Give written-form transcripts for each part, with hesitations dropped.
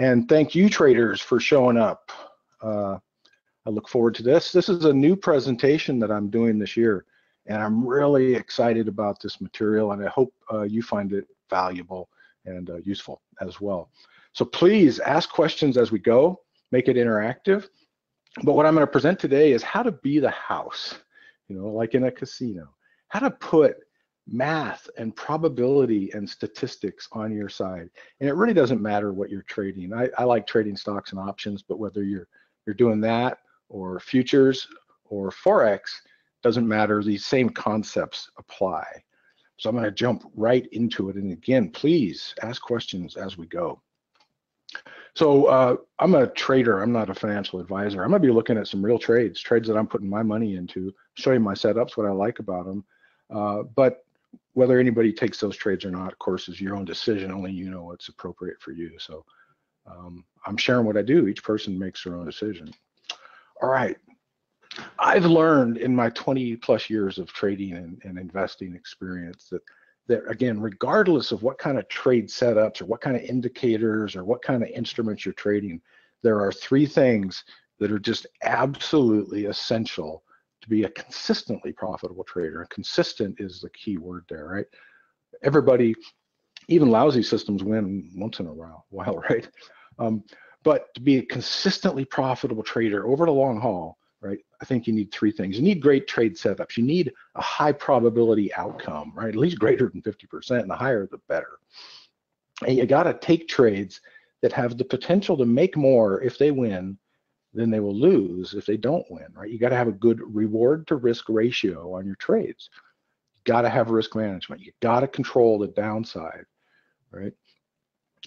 And thank you, traders, for showing up. I look forward to this. This is a new presentation that I'm doing this year, and I'm really excited about this material, and I hope you find it valuable and useful as well. So please ask questions as we go, make it interactive. But what I'm going to present today is how to be the house, like in a casino, how to put math and probability and statistics on your side. And it really doesn't matter what you're trading. I like trading stocks and options, but whether you're doing that or futures or Forex, doesn't matter. These same concepts apply. So I'm going to jump right into it. And again, please ask questions as we go. So I'm a trader. I'm not a financial advisor. I'm going to be looking at some real trades that I'm putting my money into, show you my setups, what I like about them. But whether anybody takes those trades or not, of course, is your own decision. Only you know what's appropriate for you. So I'm sharing what I do. Each person makes their own decision. All right. I've learned in my 20 plus years of trading and investing experience that again, regardless of what kind of trade setups or what kind of indicators or what kind of instruments you're trading, there are three things that are just absolutely essential to be a consistently profitable trader. And consistent is the key word there, right? Everybody, even lousy systems win once in a while, right? But to be a consistently profitable trader over the long haul, right? I think you need three things. You need great trade setups. You need a high probability outcome, right? At least greater than 50%, and the higher the better. And you got to take trades that have the potential to make more if they win than they will lose if they don't win, right? You got to have a good reward to risk ratio on your trades. You got to have risk management. You got to control the downside, right?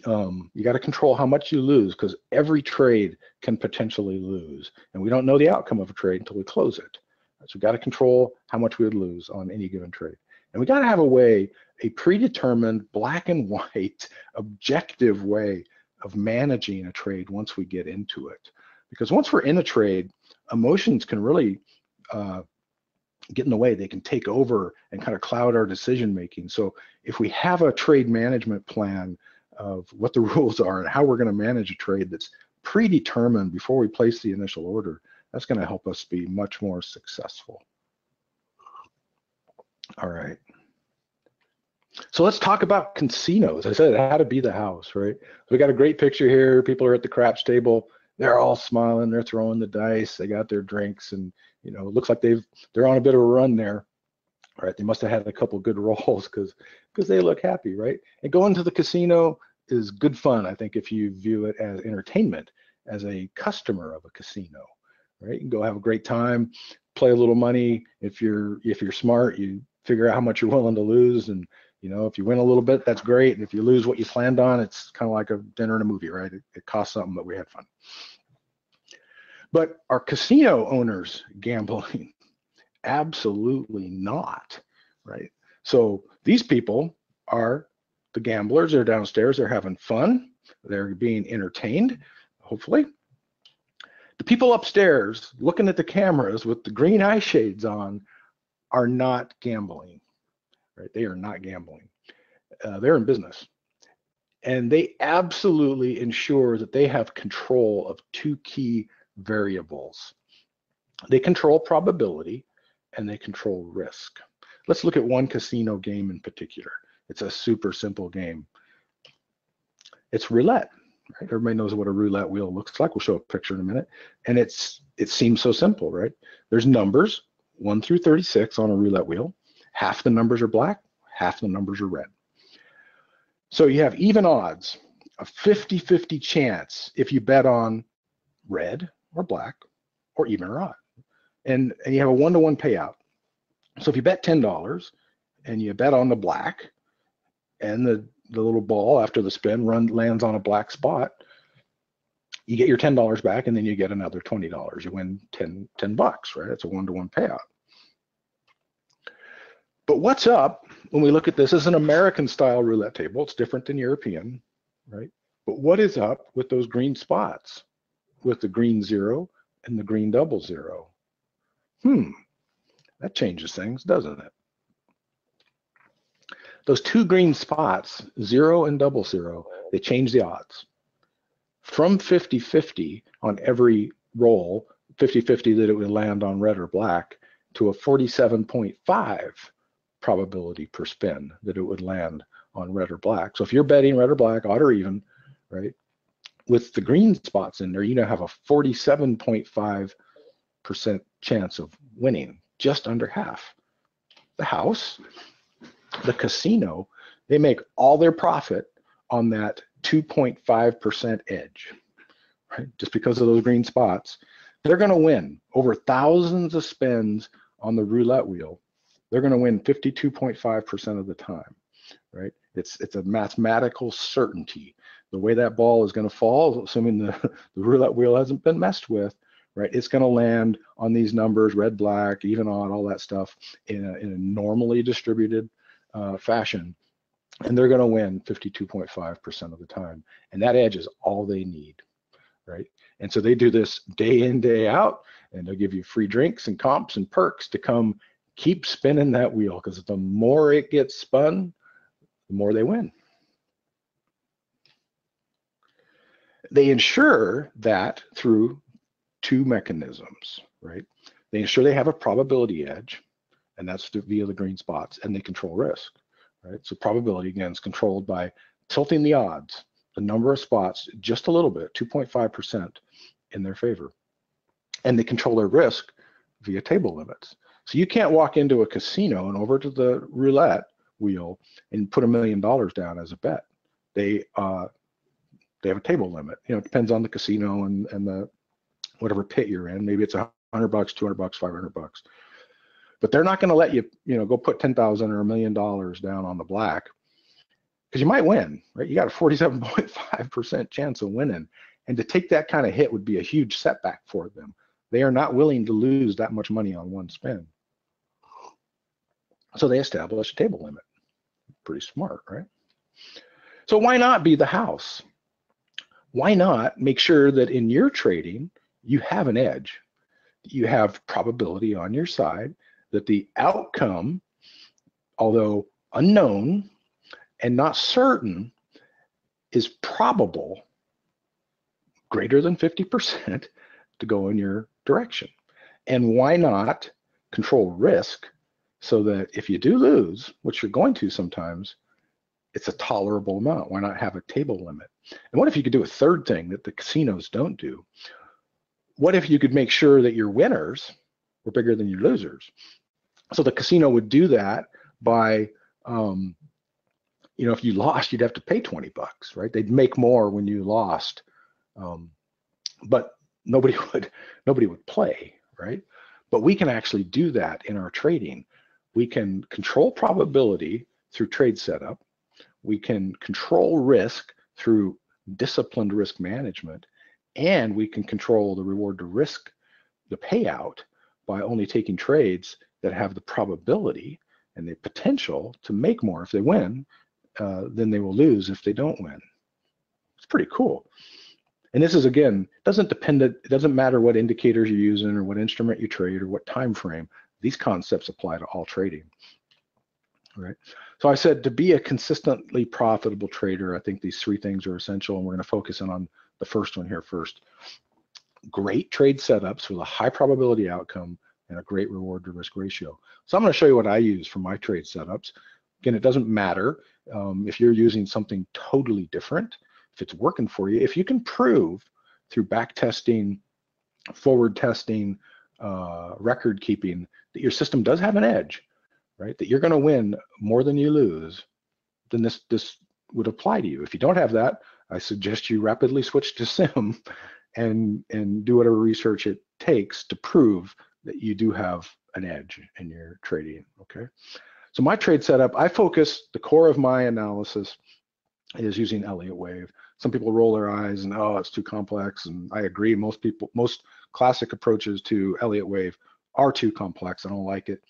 You got to control how much you lose, because every trade can potentially lose, and we don't know the outcome of a trade until we close it. So we got to control how much we would lose on any given trade, and we got to have a predetermined, black and white, objective way of managing a trade once we get into it. Because once we're in a trade, emotions can really get in the way. They can take over and kind of cloud our decision making. So if we have a trade management plan of what the rules are and how we're going to manage a trade that's predetermined before we place the initial order, that's going to help us be much more successful. All right. So let's talk about casinos. I said how to be the house, right? So we got a great picture here. People are at the craps table. They're all smiling. They're throwing the dice. They got their drinks, and it looks like they're on a bit of a run there. Right, they must have had a couple good rolls because they look happy, right? And going to the casino is good fun, I think, if you view it as entertainment, as a customer of a casino, right? You can go have a great time, play a little money. If you're smart, you figure out how much you're willing to lose, and if you win a little bit, that's great. And if you lose what you planned on, it's kind of like a dinner and a movie, right? It costs something, but we had fun. But are casino owners gambling? Absolutely not, right? So these people are the gamblers. They're downstairs. They're having fun. They're being entertained, hopefully. The people upstairs looking at the cameras with the green eye shades on are not gambling, right? They are not gambling. They're in business. And they absolutely ensure that they have control of two key variables. They control probability, and they control risk. Let's look at one casino game in particular. It's a super simple game. It's roulette. Right? Everybody knows what a roulette wheel looks like. We'll show a picture in a minute. And it seems so simple, right? There's numbers, 1 through 36 on a roulette wheel. Half the numbers are black, half the numbers are red. So you have even odds, a 50-50 chance if you bet on red or black or even or odd. And you have a 1-to-1 payout. So if you bet $10 and you bet on the black, and the little ball after the spin lands on a black spot, you get your $10 back, and then you get another $20. You win 10 bucks, right? It's a 1-to-1 payout. But what's up when we look at this as an American style roulette table? It's different than European, right? But what is up with those green spots, with the green 0 and the green 00? That changes things, doesn't it? Those two green spots, 0 and 00, they change the odds. from 50-50 on every roll, 50-50 that it would land on red or black, to a 47.5 probability per spin that it would land on red or black. So if you're betting red or black, odd or even, right, with the green spots in there, you now have a 47.5% chance of winning, just under half. The house, the casino, they make all their profit on that 2.5% edge, right? Just because of those green spots. They're going to win over thousands of spins on the roulette wheel. They're going to win 52.5% of the time, right? It's a mathematical certainty. The way that ball is going to fall, assuming the roulette wheel hasn't been messed with, right? It's going to land on these numbers, red, black, even, odd, all that stuff in a normally distributed fashion. And they're going to win 52.5% of the time. And that edge is all they need, right? And so they do this day in, day out, and they'll give you free drinks and comps and perks to come keep spinning that wheel, because the more it gets spun, the more they win. They ensure that through two mechanisms, right? They ensure they have a probability edge, and that's via the green spots, and they control risk, right? So probability, again, is controlled by tilting the odds, the number of spots, just a little bit, 2.5% in their favor. And they control their risk via table limits. So you can't walk into a casino and over to the roulette wheel and put $1 million down as a bet. They have a table limit. You know, it depends on the casino and the whatever pit you're in. Maybe it's $100, $200, $500. But they're not going to let you, go put 10,000 or $1 million down on the black, because you might win, right? You got a 47.5% chance of winning. And to take that kind of hit would be a huge setback for them. They are not willing to lose that much money on one spin. So they establish a table limit. Pretty smart, right? So why not be the house? Why not make sure that in your trading, you have an edge? You have probability on your side, that the outcome, although unknown and not certain, is probable, greater than 50%, to go in your direction. And why not control risk so that if you do lose, which you're going to sometimes, it's a tolerable amount? Why not have a table limit? And what if you could do a third thing that the casinos don't do? What if you could make sure that your winners were bigger than your losers? So the casino would do that by, if you lost, you'd have to pay $20, right? They'd make more when you lost, but nobody would play, right? But we can actually do that in our trading. We can control probability through trade setup. We can control risk through disciplined risk management, and we can control the reward to risk, the payout, by only taking trades that have the probability and the potential to make more if they win than they will lose if they don't win. It's pretty cool. And this is, again, it doesn't matter what indicators you're using or what instrument you trade or what time frame. These concepts apply to all trading, right? So I said, to be a consistently profitable trader, I think these three things are essential, and we're going to focus in on the first one here first. Great trade setups with a high probability outcome and a great reward to risk ratio. So I'm going to show you what I use for my trade setups. Again, it doesn't matter if you're using something totally different, if it's working for you. If you can prove through back testing, forward testing, record keeping, that your system does have an edge, right? That you're going to win more than you lose, then this would apply to you. If you don't have that, I suggest you rapidly switch to sim and do whatever research it takes to prove that you do have an edge in your trading, okay? So my trade setup, the core of my analysis is using Elliott wave. Some people roll their eyes and, oh, it's too complex, and I agree. Most classic approaches to Elliott wave are too complex. I don't like it.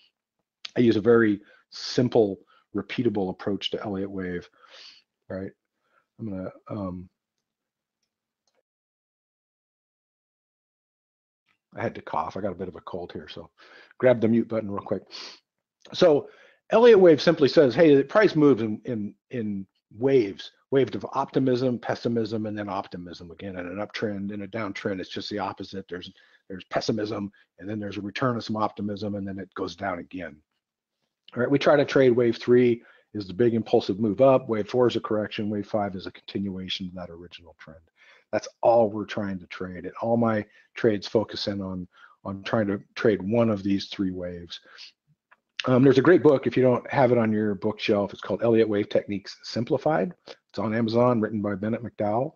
I use a very simple, repeatable approach to Elliott wave, right? I'm gonna, I had to cough. I got a bit of a cold here, so grab the mute button real quick. So Elliott wave simply says, hey, the price moves in waves wave of optimism, pessimism, and then optimism again. In an uptrend, in a downtrend, it's just the opposite. There's pessimism, and then there's a return of some optimism, and then it goes down again. All right, we try to trade wave 3 is the big impulsive move up, wave 4 is a correction, wave 5 is a continuation of that original trend. That's all we're trying to trade. And all my trades focus in on trying to trade one of these 3 waves. There's a great book, if you don't have it on your bookshelf, it's called Elliott Wave Techniques Simplified. It's on Amazon, written by Bennett McDowell.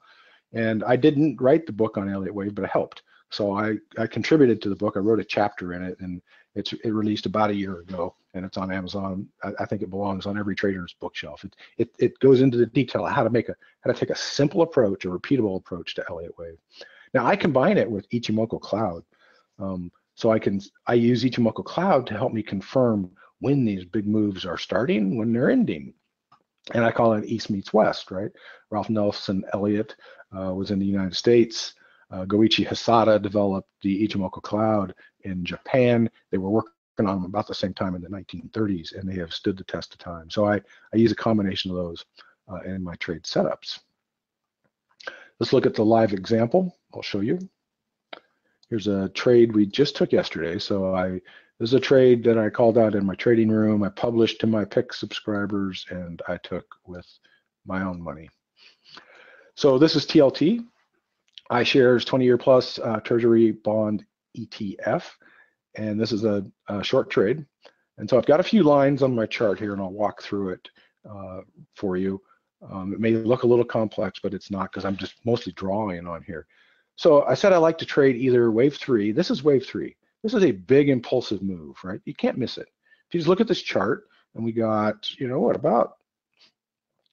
And I didn't write the book on Elliott Wave, but I helped. So I contributed to the book. I wrote a chapter in it, and it released about a year ago, and it's on Amazon. I think it belongs on every trader's bookshelf. It goes into the detail of how to take a simple approach, a repeatable approach to Elliott Wave. Now I combine it with Ichimoku Cloud. So I use Ichimoku Cloud to help me confirm when these big moves are starting, when they're ending. And I call it East meets West, right? Ralph Nelson Elliott was in the United States. Goichi Hisada developed the Ichimoku Cloud in Japan. They were working on them about the same time in the 1930s, and they have stood the test of time. So I use a combination of those in my trade setups. Let's look at the live example. I'll show you. Here's a trade we just took yesterday. So this is a trade that I called out in my trading room. I published to my pick subscribers, and I took with my own money. So this is TLT, iShares 20-year plus Treasury bond ETF, and this is a short trade. And so I've got a few lines on my chart here, and I'll walk through it for you. It may look a little complex, but it's not, because I'm just mostly drawing on here. So I said I like to trade either wave 3. This is wave 3. This is a big impulsive move, right? You can't miss it. If you just look at this chart, and we got, you know what, about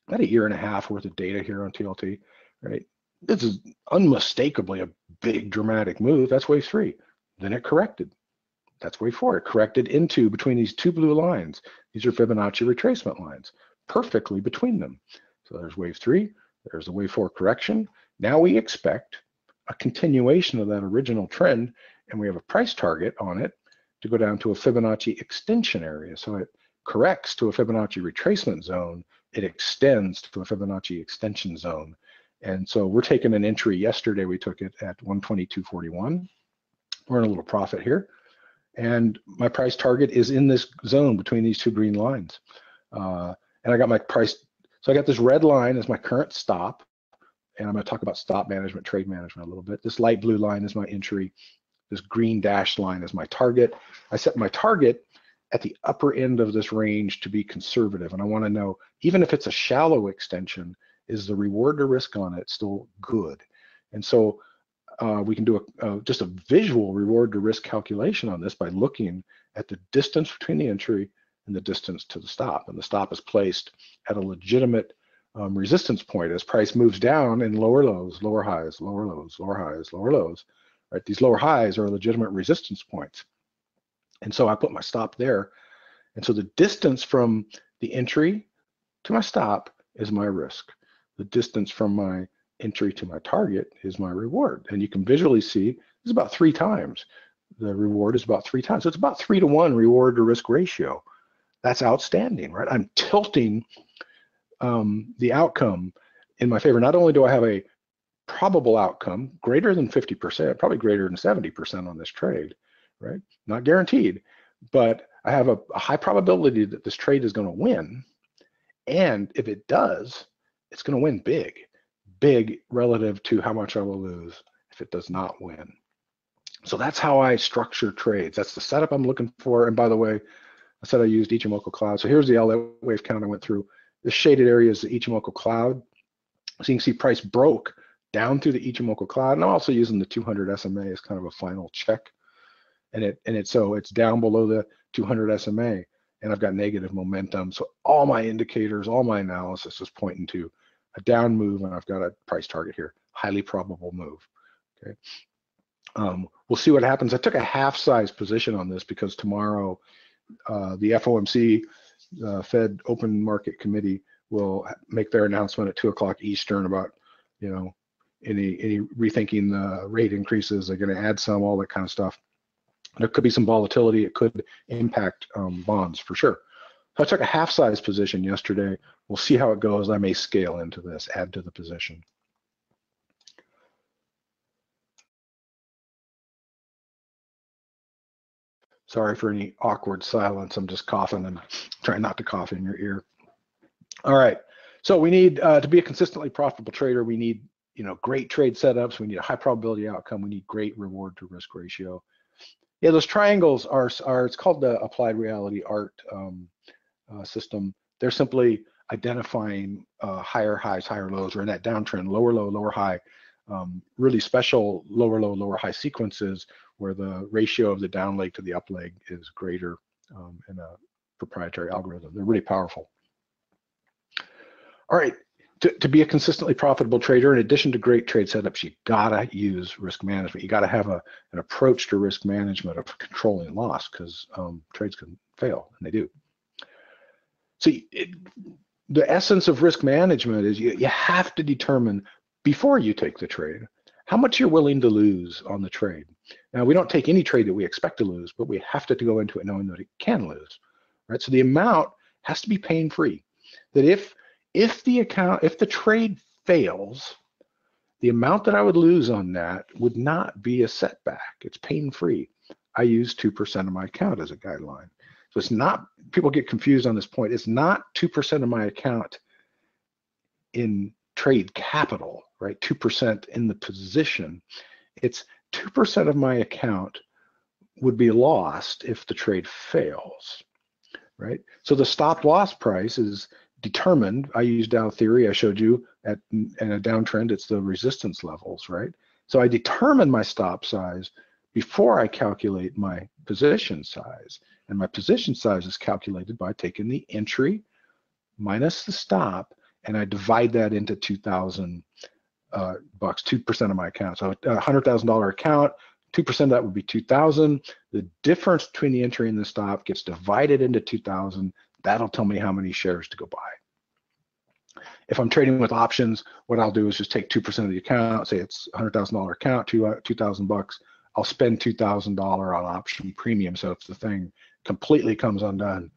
a year and a half worth of data here on TLT, right? This is unmistakably a big dramatic move. That's wave 3. Then it corrected. That's wave 4. It corrected into between these 2 blue lines. These are Fibonacci retracement lines, perfectly between them. So there's wave 3. There's the wave 4 correction. Now we expect a continuation of that original trend, and we have a price target on it to go down to a Fibonacci extension area. So it corrects to a Fibonacci retracement zone. It extends to a Fibonacci extension zone. And so we're taking an entry yesterday. We took it at 122.41. We're in a little profit here. And my price target is in this zone between these 2 green lines. And I got my price. So I got this red line as my current stop. And I'm going to talk about stop management, trade management a little bit. This light blue line is my entry. This green dashed line is my target. I set my target at the upper end of this range to be conservative. And I want to know, even if it's a shallow extension, is the reward to risk on it still good? And so we can do just a visual reward to risk calculation on this by looking at the distance between the entry and the distance to the stop. And the stop is placed at a legitimate resistance point as price moves down in lower lows, lower highs, lower lows, lower highs, lower lows. Right? These lower highs are legitimate resistance points. And so I put my stop there. And so the distance from the entry to my stop is my risk. The distance from my entry to my target is my reward. And you can visually see it's about 3 times. The reward is about 3 times. So it's about 3 to 1 reward to risk ratio. That's outstanding, right? I'm tilting the outcome in my favor. Not only do I have a probable outcome greater than 50%, probably greater than 70% on this trade, right? Not guaranteed, but I have a high probability that this trade is going to win. And if it does, it's going to win big relative to how much I will lose if it does not win. So that's how I structure trades. That's the setup I'm looking for. And by the way, I said I used Ichimoku Cloud. So here's the Elliott wave count I went through. The shaded area is the Ichimoku Cloud. So you can see price broke down through the Ichimoku Cloud. And I'm also using the 200 SMA as kind of a final check. So it's down below the 200 SMA, and I've got negative momentum. So all my indicators, all my analysis is pointing to a down move, and I've got a price target here, highly probable move. Okay. We'll see what happens. I took a half size position on this because tomorrow the FOMC, Fed Open Market Committee, will make their announcement at 2 o'clock Eastern about, you know, any rethinking the rate increases. They're going to add some, all that kind of stuff. There could be some volatility. It could impact bonds for sure. So I took a half size position yesterday. We'll see how it goes. I may scale into this, add to the position. Sorry for any awkward silence. I'm just coughing and trying not to cough in your ear. All right. So we need to be a consistently profitable trader. We need, great trade setups. We need a high probability outcome. We need great reward to risk ratio. Yeah, those triangles are it's called the applied reality art system. They're simply identifying higher highs, higher lows, or in that downtrend, lower low, lower high, really special lower low, lower high sequences where the ratio of the down leg to the up leg is greater in a proprietary algorithm. They're really powerful. All right, to be a consistently profitable trader, in addition to great trade setups, you gotta use risk management. You gotta have an approach to risk management of controlling loss, because trades can fail, and they do. So the essence of risk management is you have to determine before you take the trade how much you're willing to lose on the trade. Now, we don't take any trade that we expect to lose, but we have to go into it knowing that it can lose, right? So the amount has to be pain-free. That if the trade fails, the amount that I would lose on that would not be a setback. It's pain-free. I use 2% of my account as a guideline. So it's not, people get confused on this point. It's not 2% of my account in trade capital, right? 2% in the position. It's 2% of my account would be lost if the trade fails, right? So the stop loss price is determined. I use Dow theory. I showed you in a downtrend, it's the resistance levels, right? So I determine my stop size before I calculate my position size. And my position size is calculated by taking the entry minus the stop, and I divide that into 2,000 bucks, 2% of my account. So a $100,000 account, 2% of that would be 2,000. The difference between the entry and the stop gets divided into 2,000. That'll tell me how many shares to go buy. If I'm trading with options, what I'll do is just take 2% of the account, say it's a $100,000 account, 2,000 bucks. I'll spend $2,000 on option premium. So if the thing completely comes undone,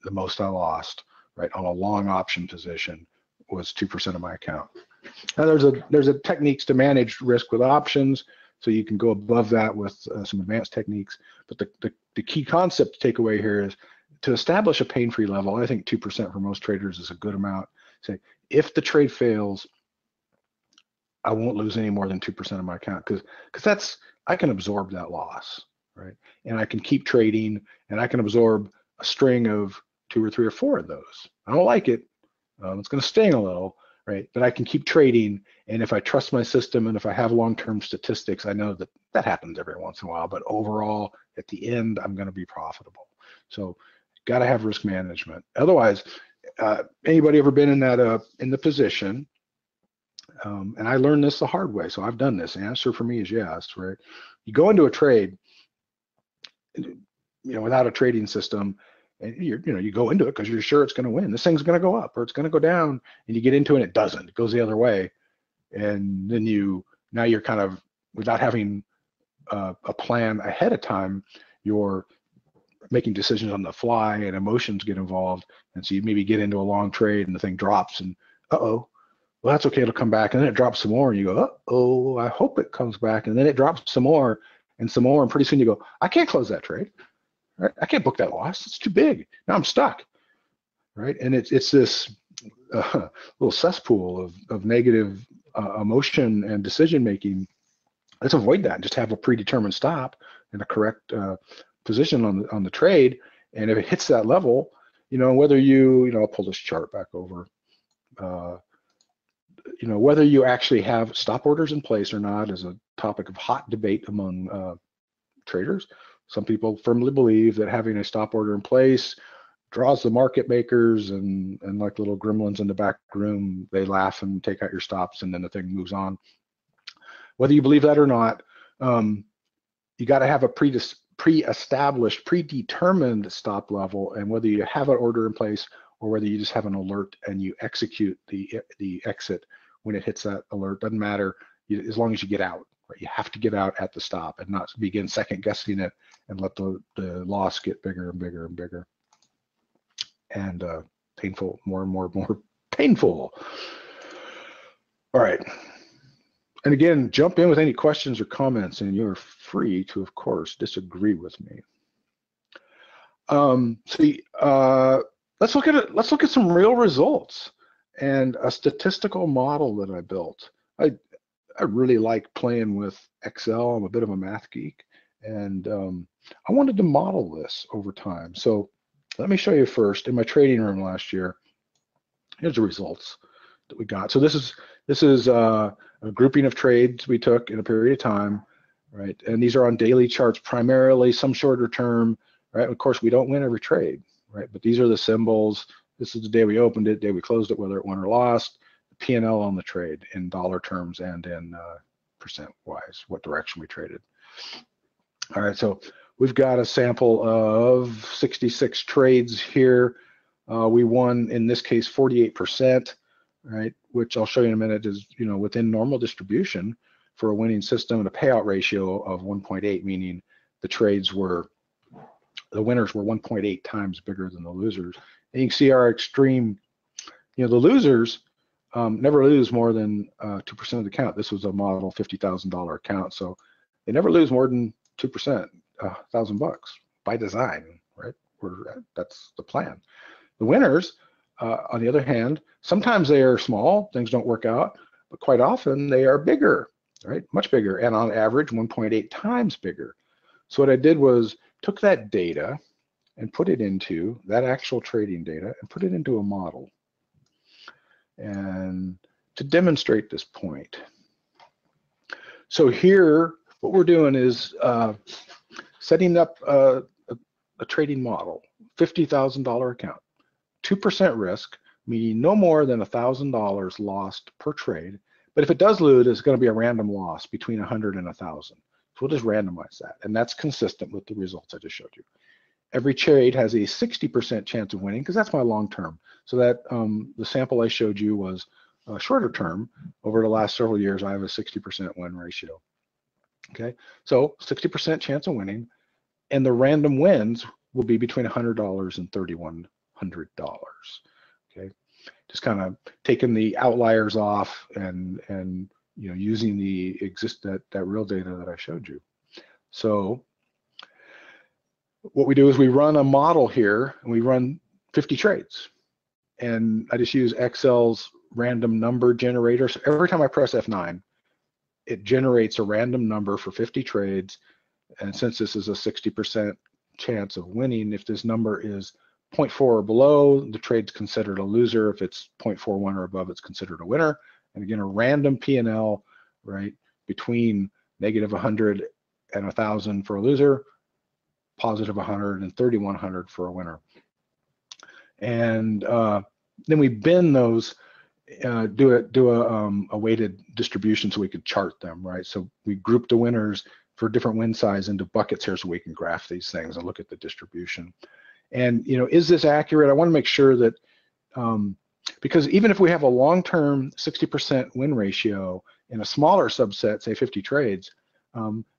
the most I lost, right, on a long option position was 2% of my account. Now there's a techniques to manage risk with options, so you can go above that with some advanced techniques. But the key concept to take away here is to establish a pain-free level. I think 2% for most traders is a good amount. Say, if the trade fails, I won't lose any more than 2% of my account, because that's, I can absorb that loss, right? And I can keep trading, and I can absorb a string of 2 or 3 or 4 of those. I don't like it. It's going to sting a little, right? But I can keep trading, and if I trust my system and if I have long-term statistics, I know that happens every once in a while. But overall, at the end, I'm going to be profitable. So, got to have risk management. Otherwise, anybody ever been in the position? And I learned this the hard way, so I've done this. The answer for me is yes, right? You go into a trade, without a trading system, and you go into it because you're sure it's going to win. This thing's going to go up or it's going to go down, and you get into it and it doesn't. It goes the other way, and then now you're kind of, without having a plan ahead of time, you're making decisions on the fly, and emotions get involved, and so you maybe get into a long trade and the thing drops, and well, that's okay, it'll come back, and then it drops some more, and you go, I hope it comes back, and then it drops some more, and pretty soon you go, I can't close that trade. Right? I can't book that loss. It's too big. Now I'm stuck, right? And it's this little cesspool of negative emotion and decision making. Let's avoid that and just have a predetermined stop and a correct position on the trade. And if it hits that level, whether I'll pull this chart back over. Whether you actually have stop orders in place or not is a topic of hot debate among traders. Some people firmly believe that having a stop order in place draws the market makers, and like little gremlins in the back room, they laugh and take out your stops, and then the thing moves on. Whether you believe that or not, you got to have a pre-established, predetermined stop level, and whether you have an order in place or whether you just have an alert and you execute the exit when it hits that alert, doesn't matter, as long as you get out. Right? You have to get out at the stop and not begin second guessing it and let the loss get bigger and bigger and bigger. and painful, more and more painful. All right. And again, jump in with any questions or comments, and you're free to, of course, disagree with me. Let's look at it. Let's look at some real results and a statistical model that I built. I really like playing with Excel. I'm a bit of a math geek, and I wanted to model this over time. So let me show you first. In my trading room last year, here's the results that we got. So this is a grouping of trades we took in a period of time, right? And these are on daily charts primarily, some shorter term, right? Of course, we don't win every trade, right? But these are the symbols. This is the day we opened it, day we closed it, whether it won or lost, the P&L on the trade in dollar terms and in percent-wise, what direction we traded. All right, so we've got a sample of 66 trades here. We won, in this case, 48%, right? Which I'll show you in a minute is, within normal distribution for a winning system, and a payout ratio of 1.8, meaning the winners were 1.8 times bigger than the losers. And you can see our extreme, the losers never lose more than 2% of the account. This was a model $50,000 account, so they never lose more than 2%, $1,000 by design, right? That's the plan. The winners, on the other hand, sometimes they are small, things don't work out, but quite often they are bigger, right? Much bigger, and on average 1.8 times bigger. So what I did was took that data and put it into that actual trading data and put it into a model. And to demonstrate this point, so here what we're doing is setting up a trading model, $50,000 account, 2% risk, meaning no more than $1,000 lost per trade. But if it does lose, it's going to be a random loss between 100 and 1,000. So we'll just randomize that, and that's consistent with the results I just showed you. Every trade has a 60% chance of winning, because that's my long term. So that the sample I showed you was shorter term. Over the last several years, I have a 60% win ratio. Okay, so 60% chance of winning, and the random wins will be between $100 and $3,100. Okay, just kind of taking the outliers off and using that real data that I showed you. So what we do is we run a model here, and we run 50 trades, and I just use Excel's random number generator. So every time I press F9, it generates a random number for 50 trades, and since this is a 60% chance of winning, if this number is 0.4 or below, the trade's considered a loser. If it's 0.41 or above, it's considered a winner. And again, a random P&L, right, between negative 100 and 1,000 for a loser, positive 100 and 3,100 for a winner. And then we bin those, do a weighted distribution so we could chart them, right? So we group the winners for different win size into buckets here so we can graph these things and look at the distribution. And is this accurate? I want to make sure that because even if we have a long-term 60% win ratio in a smaller subset, say 50 trades,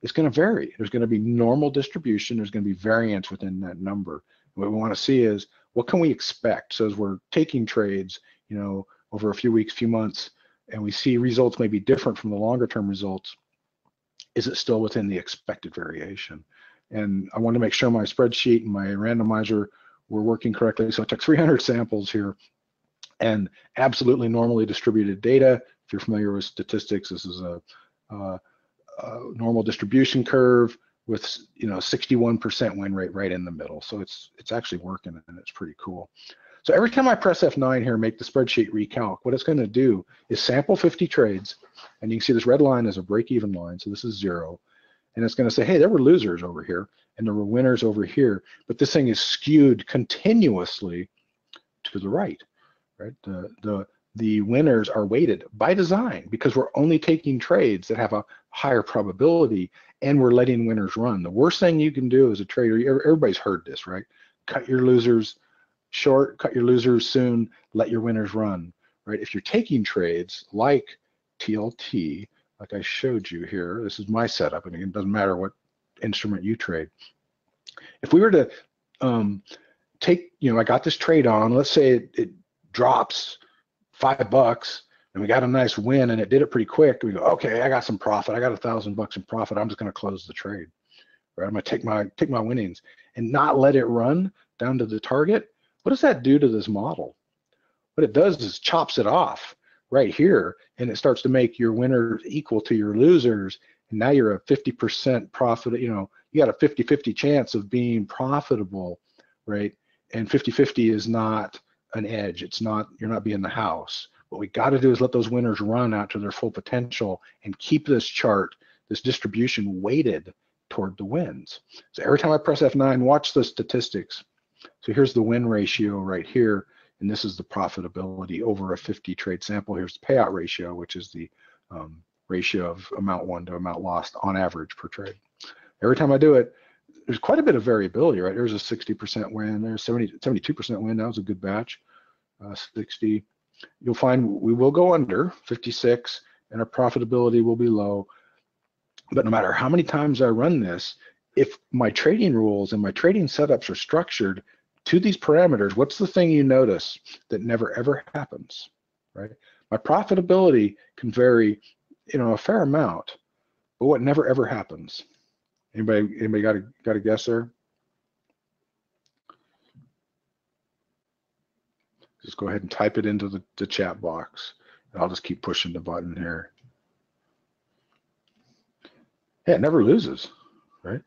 it's going to vary. There's going to be normal distribution. There's going to be variance within that number. What we want to see is what can we expect? So as we're taking trades, over a few weeks, few months, and we see results may be different from the longer-term results, is it still within the expected variation? And I want to make sure my spreadsheet and my randomizer were working correctly. So I took 300 samples here and absolutely normally distributed data. If you're familiar with statistics, this is a normal distribution curve with 61% win rate right in the middle. So it's actually working, and it's pretty cool. So every time I press F9 here, make the spreadsheet recalc, what it's going to do is sample 50 trades, and you can see this red line is a break-even line, so this is 0. And it's going to say, hey, there were losers over here, and there were winners over here, but this thing is skewed continuously to the right, right? The winners are weighted by design because we're only taking trades that have a higher probability, and we're letting winners run. The worst thing you can do as a trader, everybody's heard this, right? Cut your losers short, cut your losers soon, let your winners run, right? If you're taking trades like TLT, like I showed you here, this is my setup, and it doesn't matter what instrument you trade. If we were to I got this trade on. Let's say it drops $5 and we got a nice win and it did it pretty quick. We go, okay, I got some profit. I got $1,000 in profit. I'm just going to close the trade. Right? I'm going to take my winnings and not let it run down to the target. What does that do to this model? What it does is chops it off right here, and it starts to make your winners equal to your losers. And now you're a 50% profit. You got a 50-50 chance of being profitable, right? And 50-50 is not an edge. You're not being the house. What we got to do is let those winners run out to their full potential and keep this chart, this distribution weighted toward the wins. So every time I press F9, watch the statistics. So here's the win ratio right here, and this is the profitability over a 50 trade sample. Here's the payout ratio, which is the ratio of amount won to amount lost on average per trade. Every time I do it, there's quite a bit of variability, right? There's a 60% win, there's 72% win. That was a good batch. 60. You'll find we will go under 56, and our profitability will be low. But no matter how many times I run this, if my trading rules and my trading setups are structured to these parameters, what's the thing you notice that never ever happens, right? My profitability can vary, a fair amount, but what never ever happens? Anybody got a guess there? Just go ahead and type it into the chat box, and I'll just keep pushing the button here. Yeah, it never loses, right?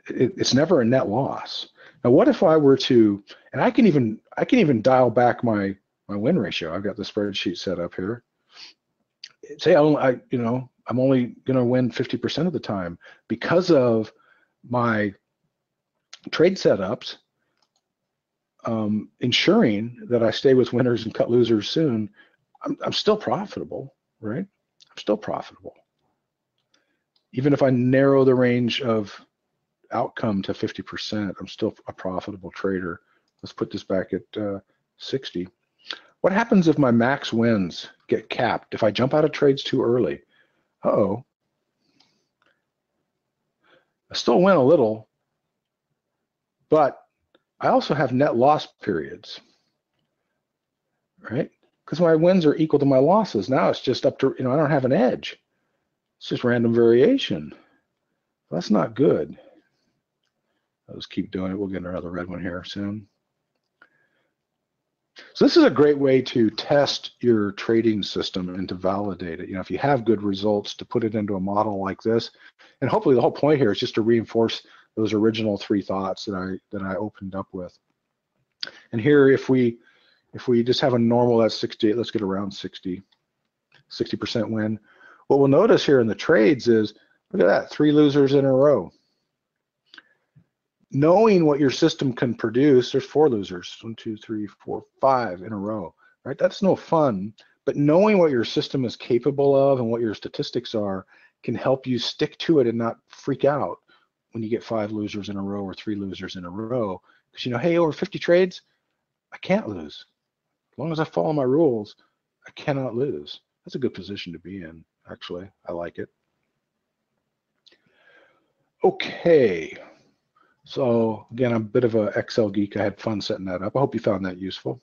It's never a net loss. Now, what if I were to, and I can even dial back my win ratio. I've got the spreadsheet set up here. Say I'm only going to win 50% of the time because of my trade setups, ensuring that I stay with winners and cut losers soon. I'm still profitable, right? I'm still profitable. Even if I narrow the range of outcome to 50%, I'm still a profitable trader. Let's put this back at 60. What happens if my max wins get capped? If I jump out of trades too early? Uh-oh. I still win a little, but I also have net loss periods, right? Because my wins are equal to my losses. Now it's just up to, I don't have an edge. It's just random variation. That's not good. I'll just keep doing it. We'll get another red one here soon. So this is a great way to test your trading system and to validate it. If you have good results, to put it into a model like this. And hopefully the whole point here is just to reinforce those original 3 thoughts that I opened up with. And here, if we just have a normal that's 68, let's get around 60% win. What we'll notice here in the trades is, look at that, 3 losers in a row. Knowing what your system can produce, there's 4 losers, 1, 2, 3, 4, 5 in a row, right? That's no fun, but knowing what your system is capable of and what your statistics are can help you stick to it and not freak out when you get 5 losers in a row or 3 losers in a row. Because hey, over 50 trades, I can't lose. As long as I follow my rules, I cannot lose. That's a good position to be in, actually. I like it. Okay. So again, I'm a bit of an Excel geek. I had fun setting that up. I hope you found that useful.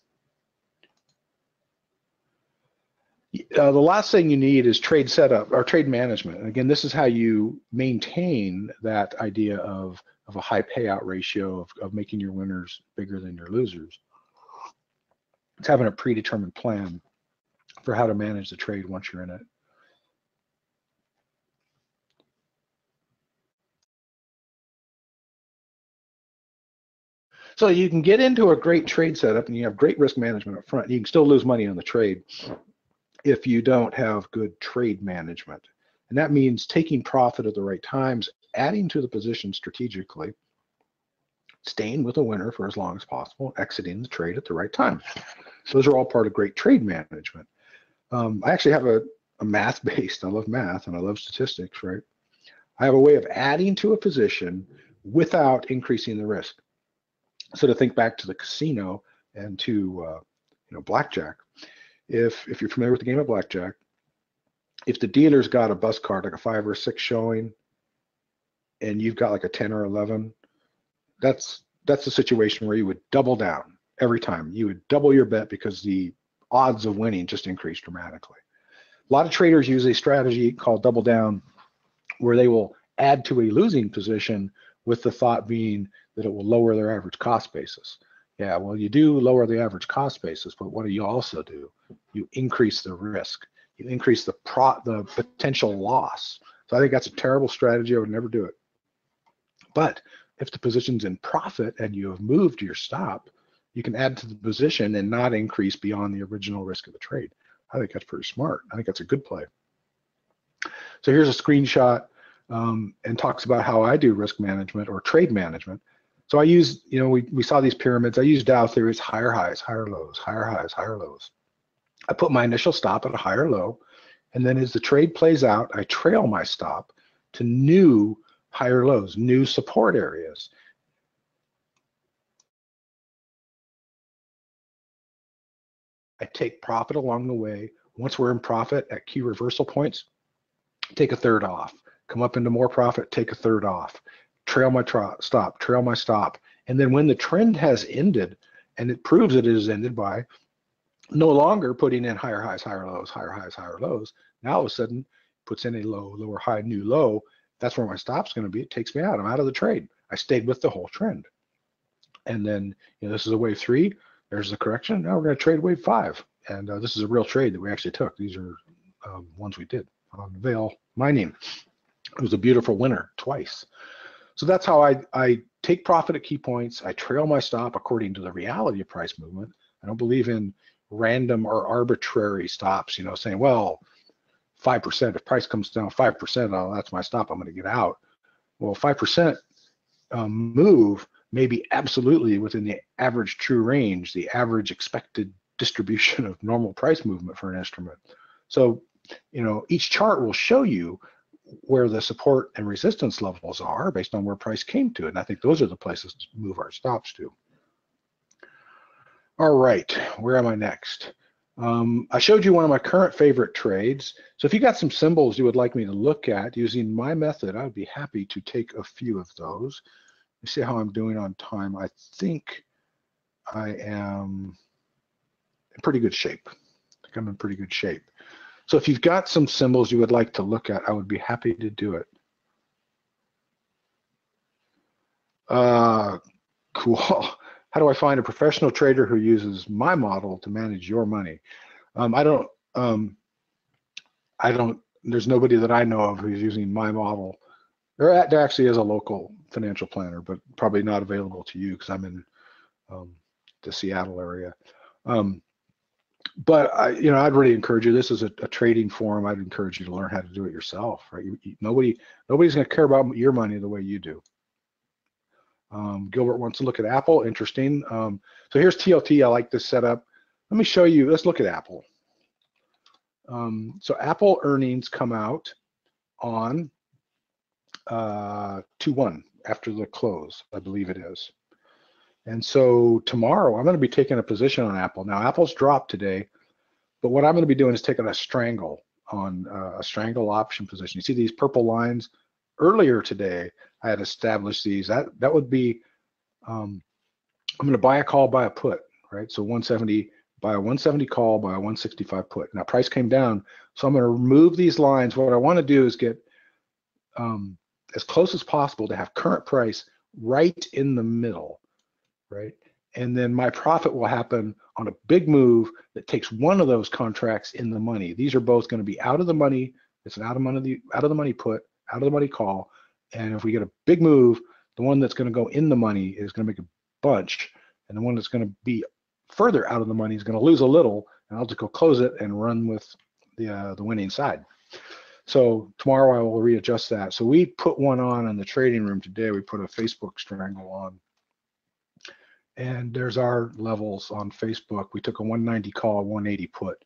The last thing you need is trade setup or trade management. And again, this is how you maintain that idea of a high payout ratio of making your winners bigger than your losers. It's having a predetermined plan for how to manage the trade once you're in it. So you can get into a great trade setup and you have great risk management up front. You can still lose money on the trade if you don't have good trade management. And that means taking profit at the right times, adding to the position strategically, staying with a winner for as long as possible, exiting the trade at the right time. So those are all part of great trade management. I actually have a math-based, I love math and I love statistics, right? I have a way of adding to a position without increasing the risk. So to think back to the casino and to blackjack, if you're familiar with the game of blackjack, if the dealer's got a bus card like a 5 or 6 showing, and you've got like a 10 or 11, that's that's the situation where you would double down every time. You would double your bet because the odds of winning just increased dramatically. A lot of traders use a strategy called double down, where they will add to a losing position with the thought being that it will lower their average cost basis. Yeah, well, you do lower the average cost basis, but what do you also do? You increase the risk. You increase the potential loss. So I think that's a terrible strategy. I would never do it. But if the position's in profit and you have moved your stop, you can add to the position and not increase beyond the original risk of the trade. I think that's pretty smart. I think that's a good play. So here's a screenshot and talks about how I do risk management or trade management. So I use, we saw these pyramids. I use Dow theories, higher highs, higher lows, higher highs, higher lows. I put my initial stop at a higher low, and then as the trade plays out, I trail my stop to new higher lows, new support areas. I take profit along the way. Once we're in profit at key reversal points, take a third off. Come up into more profit, take a third off. Trail my stop, trail my stop. And then when the trend has ended, and it proves it is ended by no longer putting in higher highs, higher lows, higher highs, higher lows, now all of a sudden puts in a low, lower high, new low. That's where my stop's going to be. It takes me out. I'm out of the trade. I stayed with the whole trend. And then, this is a wave 3. There's the correction. Now we're going to trade wave 5. And this is a real trade that we actually took. These are ones we did on Vail mining. It was a beautiful winner twice. So that's how I take profit at key points. I trail my stop according to the reality of price movement. I don't believe in random or arbitrary stops, saying, well, 5%, if price comes down 5%, oh, that's my stop, I'm going to get out. Well, 5% move may be absolutely within the average true range, the average expected distribution of normal price movement for an instrument. So, each chart will show you where the support and resistance levels are based on where price came to. And I think those are the places to move our stops to. All right, where am I next? I showed you one of my current favorite trades. So if you got some symbols you would like me to look at using my method, I would be happy to take a few of those. Let me see how I'm doing on time. I think I am in pretty good shape. I think I'm in pretty good shape. So if you've got some symbols you would like to look at, I would be happy to do it. Cool. How do I find a professional trader who uses my model to manage your money? There's nobody that I know of who's using my model. There actually is a local financial planner, but probably not available to you because I'm in the Seattle area. But I'd really encourage you. This is a trading forum. I'd encourage you to learn how to do it yourself, right? Nobody's going to care about your money the way you do. Gilbert wants to look at Apple. Interesting. So here's TLT. I like this setup. Let me show you. Let's look at Apple. So Apple earnings come out on 2/1 after the close, I believe it is. And so tomorrow I'm going to be taking a position on Apple. Now Apple's dropped today, but what I'm going to be doing is taking a strangle on a strangle option position. You see these purple lines? Earlier today, I had established these. That would be, I'm going to buy a call, buy a put, right? So 170, buy a 170 call, buy a 165 put. Now price came down, so I'm going to remove these lines. What I want to do is get as close as possible to have current price right in the middle, right? And then my profit will happen on a big move that takes one of those contracts in the money. These are both going to be out of the money. It's an out of the money put, out of the money call. And if we get a big move, the one that's going to go in the money is going to make a bunch, and the one that's going to be further out of the money is going to lose a little, and I'll just go close it and run with the winning side. So tomorrow I will readjust that. So we put one on in the trading room today. We put a Facebook strangle on. And there's our levels on Facebook. We took a 190 call, 180 put,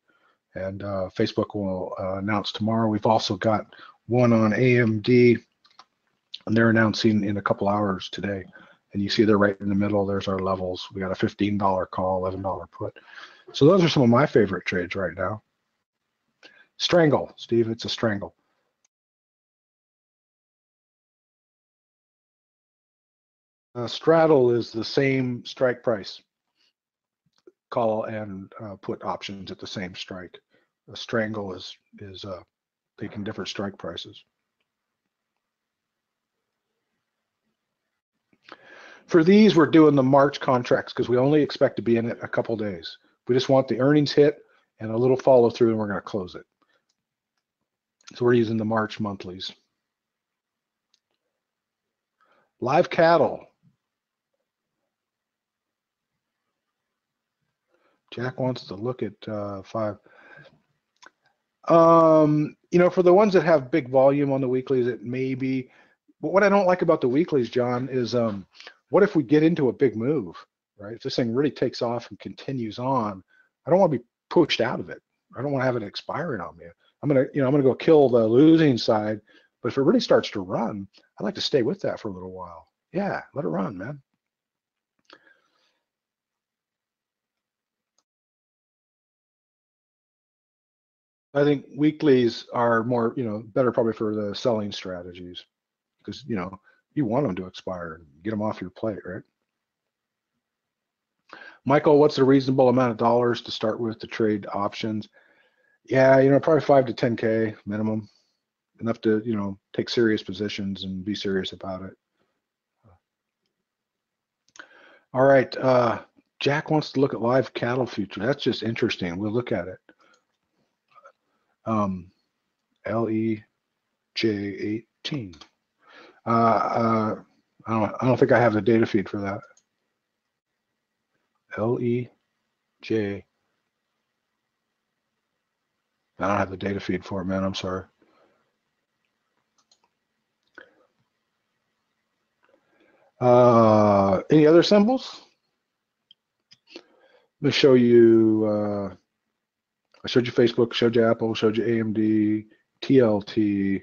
and Facebook will announce tomorrow. We've also got one on AMD, and they're announcing in a couple hours today. And you see they're right in the middle. There's our levels. We got a $15 call, $11 put. So those are some of my favorite trades right now. Strangle, Steve, it's a strangle. Straddle is the same strike price. Call and put options at the same strike. A strangle is taking different strike prices. For these, we're doing the March contracts because we only expect to be in it a couple days. We just want the earnings hit and a little follow through, and we're going to close it. So we're using the March monthlies. Live cattle. Jack wants to look at 5. You know, for the ones that have big volume on the weeklies, it may be. But what I don't like about the weeklies, John, is what if we get into a big move, right? If this thing really takes off and continues on, I don't want to be pushed out of it. I don't want to have it expiring on me. I'm gonna go kill the losing side. But if it really starts to run, I'd like to stay with that for a little while. Yeah, let it run, man. I think weeklies are more, better probably for the selling strategies because, you want them to expire and get them off your plate, right? Michael, what's a reasonable amount of dollars to start with to trade options? Yeah, probably 5 to 10K minimum, enough to, take serious positions and be serious about it. All right, Jack wants to look at live cattle future. That's just interesting. We'll look at it. LEJ18. I don't think I have the data feed for that. LEJ. I don't have the data feed for it, man. I'm sorry. Any other symbols? Let me show you. I showed you Facebook, showed you Apple, showed you AMD, TLT.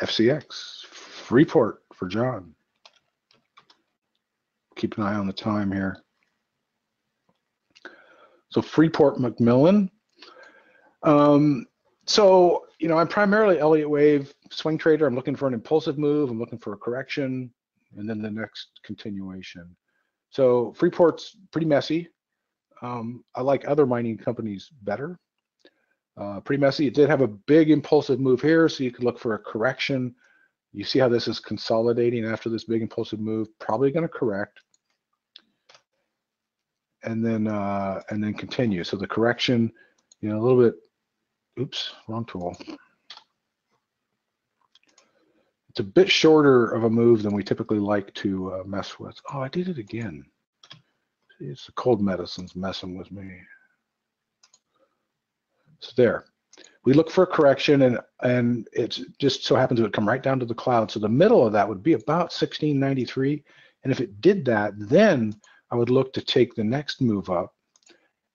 FCX, Freeport for John. Keep an eye on the time here. So Freeport McMillan. So, I'm primarily Elliott Wave swing trader. I'm looking for an impulsive move. I'm looking for a correction and then the next continuation. So Freeport's pretty messy. I like other mining companies better. Pretty messy. It did have a big impulsive move here, so you could look for a correction. You see how this is consolidating after this big impulsive move, probably going to correct. And then continue. So the correction, a little bit, oops, wrong tool. It's a bit shorter of a move than we typically like to mess with. Oh, I did it again. It's the cold medicine's messing with me. So there. We look for a correction, and it just so happens it would come right down to the cloud. So the middle of that would be about 1693. And if it did that, then I would look to take the next move up.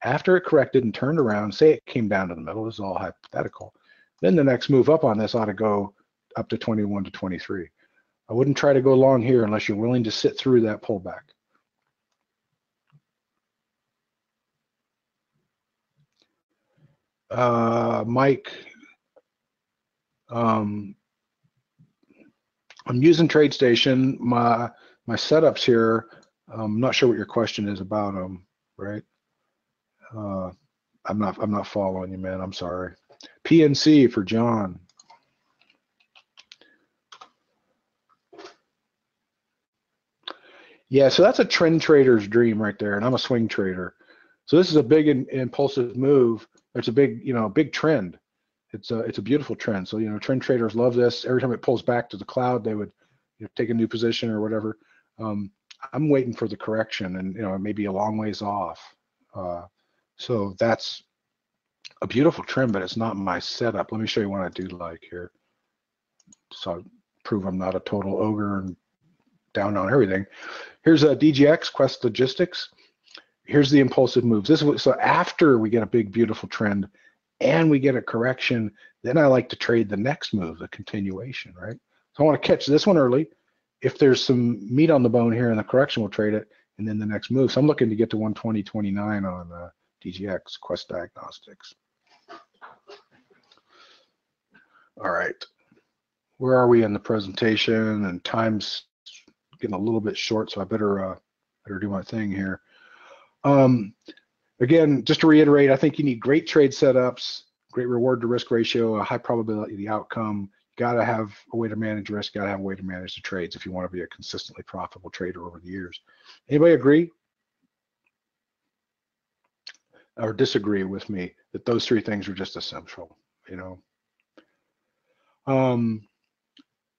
After it corrected and turned around, say it came down to the middle, this is all hypothetical, then the next move up on this ought to go up to 21 to 23. I wouldn't try to go long here unless you're willing to sit through that pullback. Mike, I'm using TradeStation. My setups here, I'm not sure what your question is about them, right? I'm not following you, man. I'm sorry. PNC for John. Yeah, so that's a trend trader's dream right there, and I'm a swing trader. So this is a big impulsive move. It's a big, big trend. It's a beautiful trend. So trend traders love this. Every time it pulls back to the cloud, they would take a new position or whatever. I'm waiting for the correction, and it may be a long ways off. So that's a beautiful trend, but it's not my setup. Let me show you what I do like here. So I prove I'm not a total ogre and down on everything. Here's a DGX, Quest Logistics. Here's the impulsive moves. So after we get a big, beautiful trend and we get a correction, then I like to trade the next move, the continuation, right? So I want to catch this one early. If there's some meat on the bone here in the correction, we'll trade it, and then the next move. So I'm looking to get to 120.29 on DGX, Quest Diagnostics. All right. Where are we in the presentation? And time's getting a little bit short, so I better do my thing here. Again, just to reiterate, I think you need great trade setups, great reward to risk ratio, a high probability of the outcome. You got to have a way to manage risk, got to have a way to manage the trades if you want to be a consistently profitable trader over the years. Anybody agree or disagree with me that those three things are just essential? You know.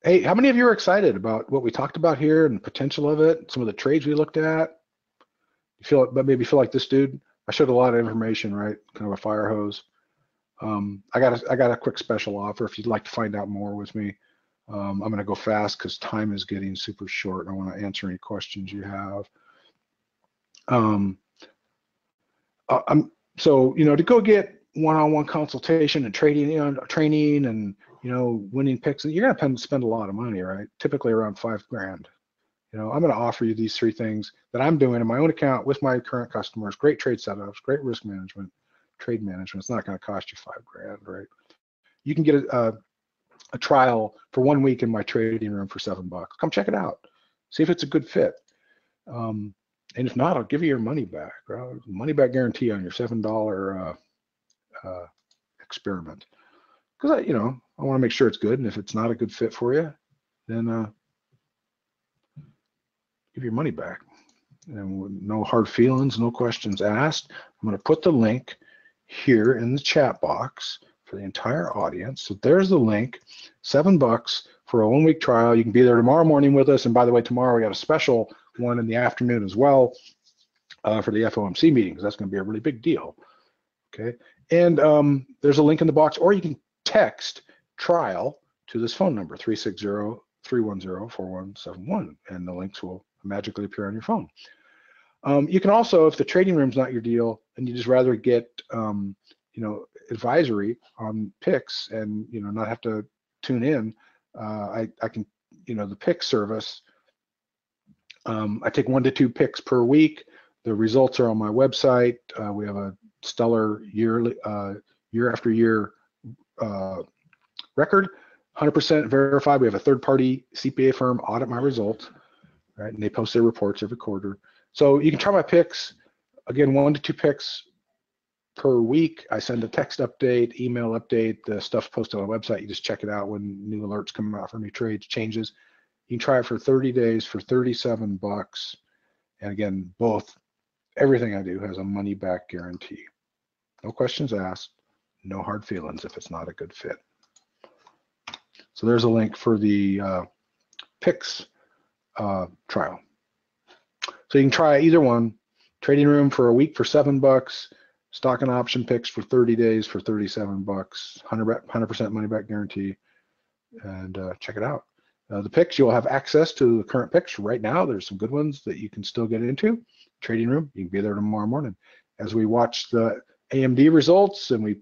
Hey, how many of you are excited about what we talked about here and the potential of it? Some of the trades we looked at. You feel, but maybe feel like this dude. I showed a lot of information, right? Kind of a fire hose. I got a quick special offer if you'd like to find out more with me. I'm going to go fast because time is getting super short. I want to answer any questions you have. So you know, to go get one-on-one consultation and training and you know, winning picks, you're going to spend a lot of money, right? Typically around $5,000. You know, I'm going to offer you these three things that I'm doing in my own account with my current customers: great trade setups, great risk management, trade management. It's not going to cost you $5,000, right? You can get a trial for 1 week in my trading room for $7. Come check it out. See if it's a good fit. And if not, I'll give you your money back, right? Money back guarantee on your $7 experiment. Because you know, I want to make sure it's good, and if it's not a good fit for you, then give your money back. And no hard feelings, no questions asked. I'm going to put the link here in the chat box for the entire audience. So there's the link, $7 for a 1 week trial. You can be there tomorrow morning with us. And by the way, tomorrow we got a special one in the afternoon as well for the FOMC meeting, because that's going to be a really big deal. Okay. And there's a link in the box, or you can text trial to this phone number, 360-310-4171, and the links will magically appear on your phone. You can also, if the trading room's not your deal and you just rather get you know, advisory on picks and you know, not have to tune in, I can, you know, the pick service, I take 1 to 2 picks per week. The results are on my website. We have a stellar year after year record, 100% verified. We have a third-party CPA firm audit my results, right? And they post their reports every quarter. So you can try my picks. Again, 1 to 2 picks per week. I send a text update, email update. The stuff's posted on the website. You just check it out when new alerts come out for new trades, changes. You can try it for 30 days for $37. And again, everything I do has a money back guarantee. No questions asked, no hard feelings if it's not a good fit. So there's a link for the picks trial. So you can try either one: trading room for a week for $7, stock and option picks for 30 days for $37, 100% money back guarantee, and check it out. The picks, you'll have access to the current picks right now. There's some good ones that you can still get into. Trading room, you can be there tomorrow morning as we watch the AMD results and we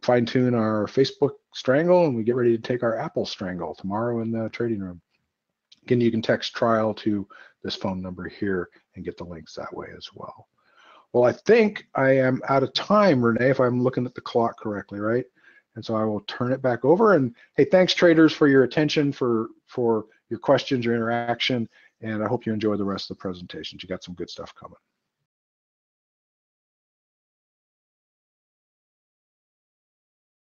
fine tune our Facebook strangle and we get ready to take our Apple strangle tomorrow in the trading room. Again, you can text trial to this phone number here and get the links that way as well. Well, I think I am out of time, Renee, if I'm looking at the clock correctly, right? And so I will turn it back over. And hey, thanks traders for your attention, for your questions, your interaction, and I hope you enjoy the rest of the presentations. You got some good stuff coming.